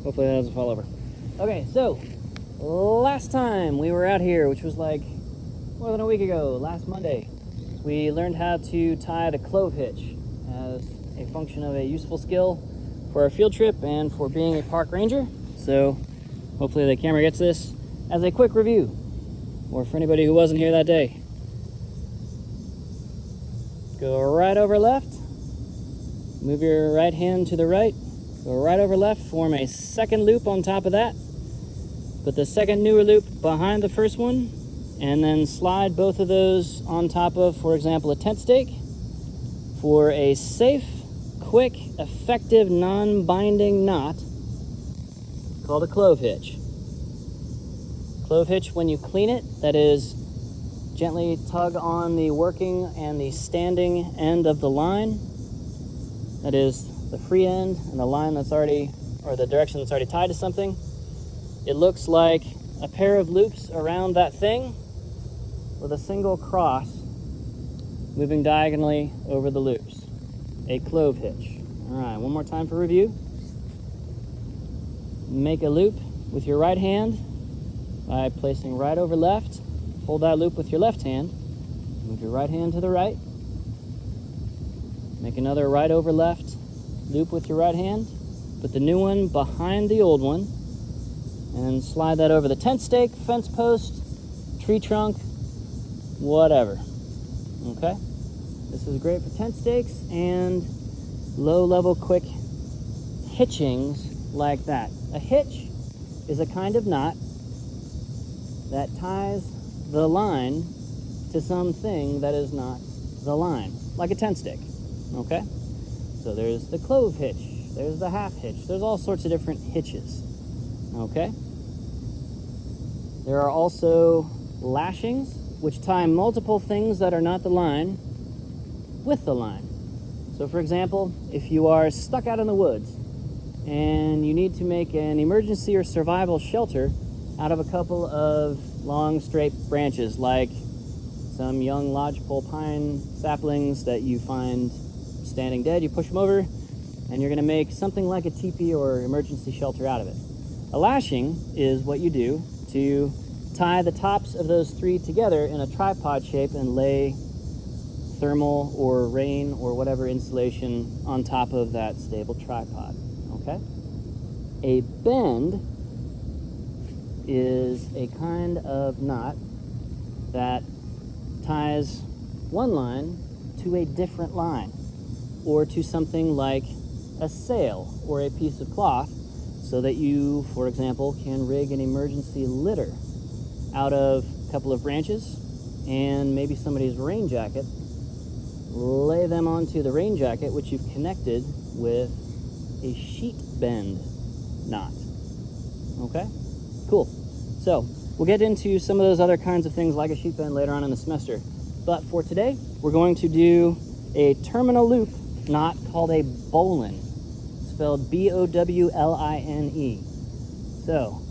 Hopefully that doesn't fall over. Okay, so last time we were out here, which was like more than a week ago, last Monday, we learned how to tie the Clove hitch as a function of a useful skill for our field trip and for being a park ranger. So hopefully the camera gets this as a quick review, or for anybody who wasn't here that day. Go right over left, move your right hand to the right, go right over left, form a second loop on top of that, put the second newer loop behind the first one, and then slide both of those on top of, for example, a tent stake for a safe, quick, effective, non-binding knot called a clove hitch. Clove hitch, when you clean it, that is, gently tug on the working and the standing end of the line. That is the free end and the line that's already, or the direction that's already tied to something. It looks like a pair of loops around that thing with a single cross moving diagonally over the loops. A clove hitch. All right, one more time for review. Make a loop with your right hand by placing right over left. Hold that loop with your left hand. Move your right hand to the right. Make another right over left loop with your right hand. Put the new one behind the old one and slide that over the tent stake, fence post, tree trunk, whatever. Okay? This is great for tent stakes and low-level quick hitchings like that. A hitch is a kind of knot that ties the line to something that is not the line, like a tent stake. Okay? So there's the clove hitch, there's the half hitch, there's all sorts of different hitches. Okay? There are also lashings, which tie multiple things that are not the line with the line. So for example, if you are stuck out in the woods and you need to make an emergency or survival shelter out of a couple of long straight branches, like some young lodgepole pine saplings that you find standing dead, you push them over and you're going to make something like a teepee or emergency shelter out of it. A lashing is what you do to tie the tops of those three together in a tripod shape and lay thermal or rain or whatever insulation on top of that stable tripod. Okay? A bend is a kind of knot that ties one line to a different line, or to something like a sail or a piece of cloth, so that you, for example, can rig an emergency litter out of a couple of branches and maybe somebody's rain jacket, lay them onto the rain jacket, which you've connected with a sheet bend knot. Okay? Cool. So we'll get into some of those other kinds of things like a sheet bend later on in the semester. But for today, we're going to do a terminal loop knot called a bowline, spelled B-O-W-L-I-N-E. So,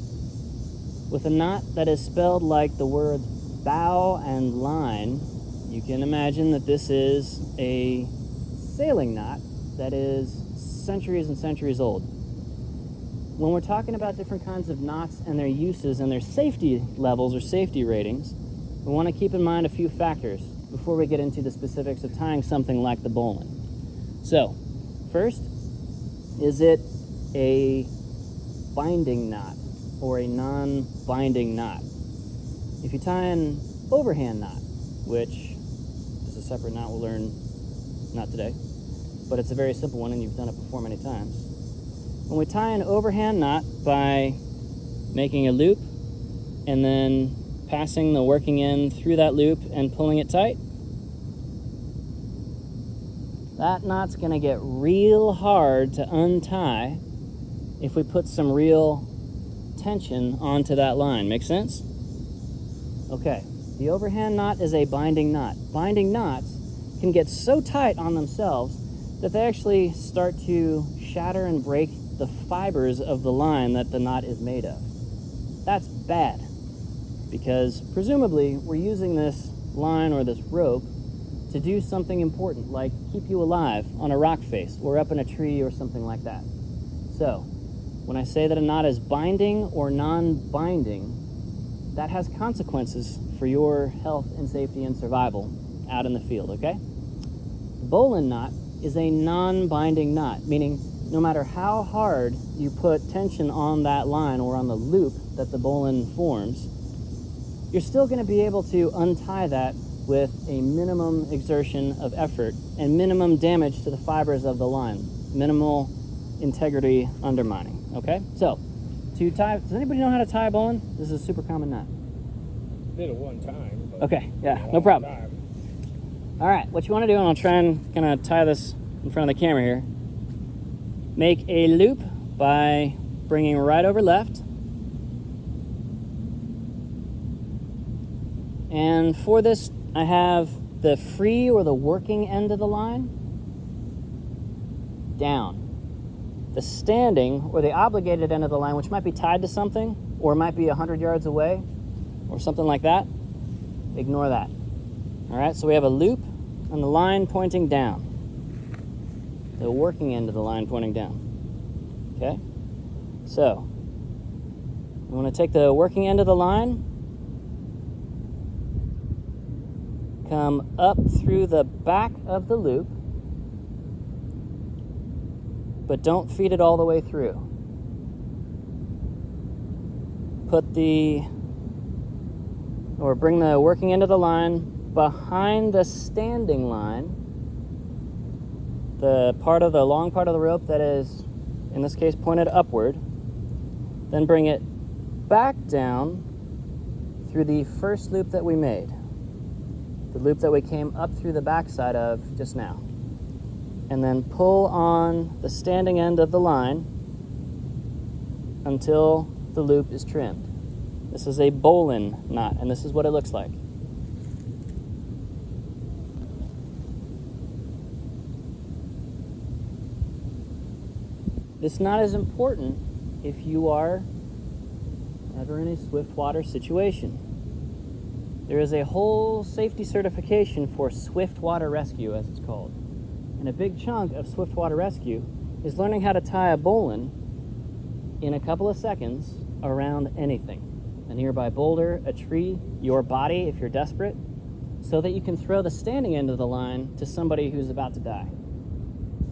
with a knot that is spelled like the words bow and line, you can imagine that this is a sailing knot that is centuries and centuries old. When we're talking about different kinds of knots and their uses and their safety levels or safety ratings, we want to keep in mind a few factors before we get into the specifics of tying something like the bowline. So, first, is it a binding knot or a non-binding knot? If you tie an overhand knot, which is a separate knot we'll learn not today, but it's a very simple one and you've done it before many times. When we tie an overhand knot by making a loop and then passing the working end through that loop and pulling it tight, that knot's going to get real hard to untie if we put some real tension onto that line. Make sense? Okay, the overhand knot is a binding knot. Binding knots can get so tight on themselves that they actually start to shatter and break the fibers of the line that the knot is made of. That's bad, because presumably we're using this line or this rope to do something important, like keep you alive on a rock face or up in a tree or something like that. So When I say that a knot is binding or non-binding, that has consequences for your health and safety and survival out in the field, okay? The bowline knot is a non-binding knot, meaning no matter how hard you put tension on that line or on the loop that the bowline forms, you're still going to be able to untie that with a minimum exertion of effort and minimum damage to the fibers of the line, minimal integrity undermining, okay? So, to tie, does anybody know how to tie a bowline? This is a super common knot. Did it one time. But okay, yeah, no problem. All right, what you want to do, and I'll try and kind of tie this in front of the camera here. Make a loop by bringing right over left. And for this, I have the free or the working end of the line down. The standing or the obligated end of the line, which might be tied to something or might be 100 yards away or something like that, ignore that. All right, so we have a loop and the line pointing down. The working end of the line pointing down. Okay? So, I want to take the working end of the line, come up through the back of the loop, but don't feed it all the way through. Bring the working end of the line behind the standing line, the long part of the rope that is, in this case, pointed upward, then bring it back down through the first loop that we made, the loop that we came up through the backside of just now, and then pull on the standing end of the line until the loop is trimmed. This is a bowline knot, and this is what it looks like. This knot is important if you are ever in a swift water situation. There is a whole safety certification for swift water rescue, as it's called. And a big chunk of swift water rescue is learning how to tie a bowline in a couple of seconds around anything. A nearby boulder, a tree, your body if you're desperate, so that you can throw the standing end of the line to somebody who's about to die.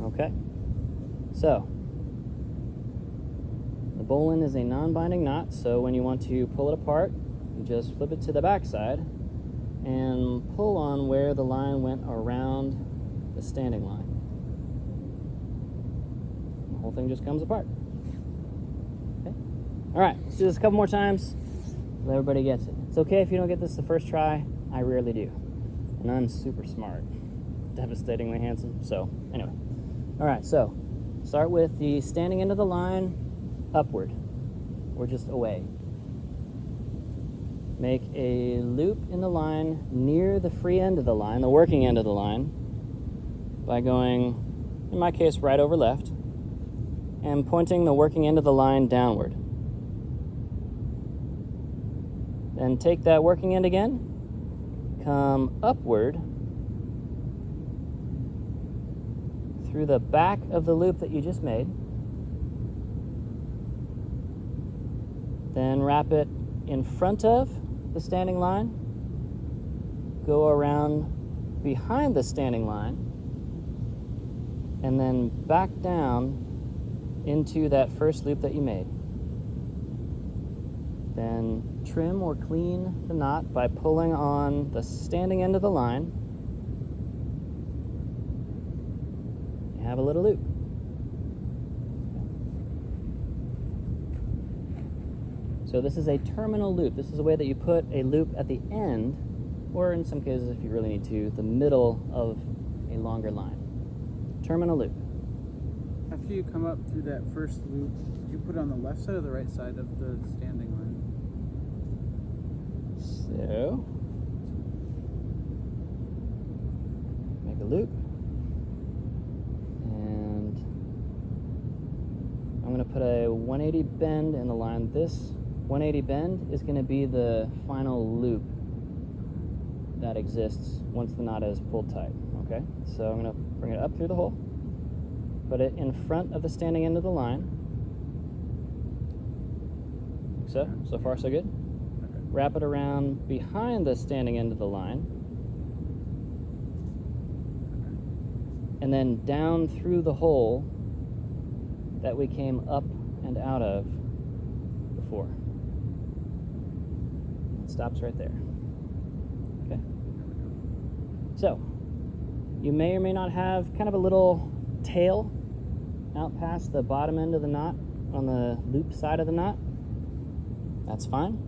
Okay? So, the bowline is a non-binding knot, so when you want to pull it apart, you just flip it to the backside and pull on where the line went around the standing line. The whole thing just comes apart. Okay? All right, let's do this a couple more times so everybody gets it. It's okay if you don't get this the first try. I rarely do. And I'm super smart. Devastatingly handsome. So, anyway. All right, so start with the standing end of the line upward or just away. Make a loop in the line near the free end of the line, the working end of the line, by going, in my case, right over left, and pointing the working end of the line downward. Then take that working end again, come upward through the back of the loop that you just made, then wrap it in front of the standing line, go around behind the standing line, and then back down into that first loop that you made. Then trim or clean the knot by pulling on the standing end of the line. You have a little loop. So this is a terminal loop. This is a way that you put a loop at the end, or in some cases, if you really need to, the middle of a longer line. Terminal loop. After you come up through that first loop, you put it on the left side or the right side of the standing line? So, make a loop. And I'm going to put a 180 bend in the line. This 180 bend is going to be the final loop that exists once the knot is pulled tight. Okay, so I'm going to bring it up through the hole, put it in front of the standing end of the line, So far so good. Okay. Wrap it around behind the standing end of the line. And then down through the hole that we came up and out of before. It stops right there. Okay. So, you may or may not have kind of a little tail out past the bottom end of the knot on the loop side of the knot. That's fine.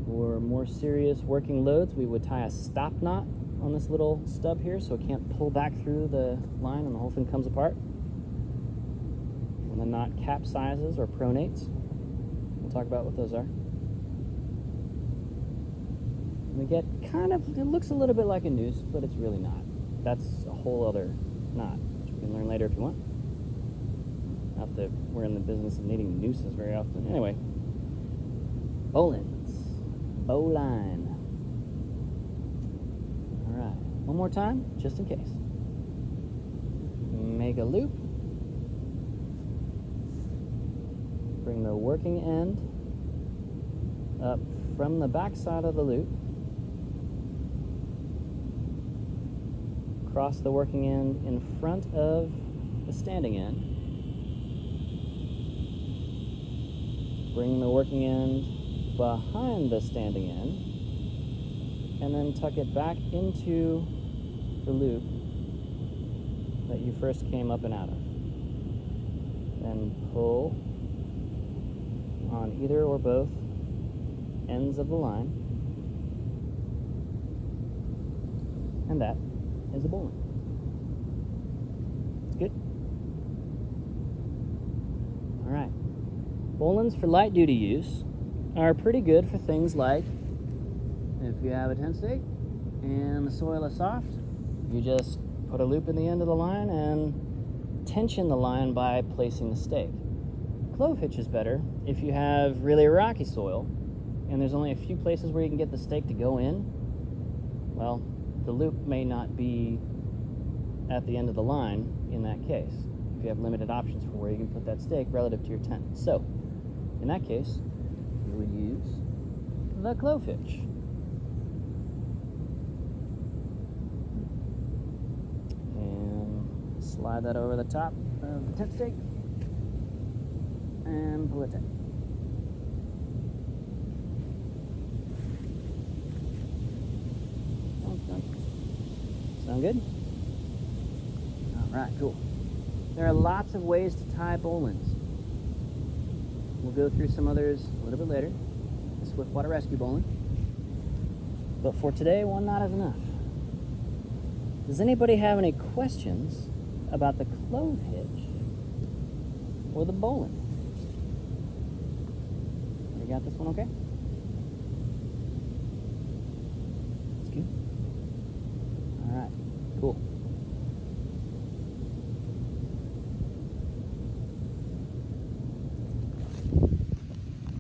For more serious working loads, we would tie a stop knot on this little stub here so it can't pull back through the line and the whole thing comes apart. When the knot capsizes or pronates, we'll talk about what those are. We get kind of, it looks a little bit like a noose, but it's really not. That's a whole other knot, which we can learn later if you want. Not that we're in the business of needing nooses very often. Anyway, bowlines, bowline. All right, one more time, just in case. Make a loop. Bring the working end up from the back side of the loop. Cross the working end in front of the standing end. Bring the working end behind the standing end. And then tuck it back into the loop that you first came up and out of. Then pull on either or both ends of the line. And that is a bowline. It's good. All right. Bowlines for light duty use are pretty good for things like if you have a tent stake and the soil is soft, you just put a loop in the end of the line and tension the line by placing the stake. Clove hitch is better if you have really rocky soil and there's only a few places where you can get the stake to go in. Well, the loop may not be at the end of the line in that case, if you have limited options for where you can put that stake relative to your tent. So, in that case, you would use the clove hitch. And slide that over the top of the tent stake and pull it tight. Sound good? All right, cool. There are lots of ways to tie bowlines. We'll go through some others a little bit later. The Swiftwater Rescue bowline. But for today, one knot is enough. Does anybody have any questions about the clove hitch or the bowline? You got this one okay? That's good. All right, cool.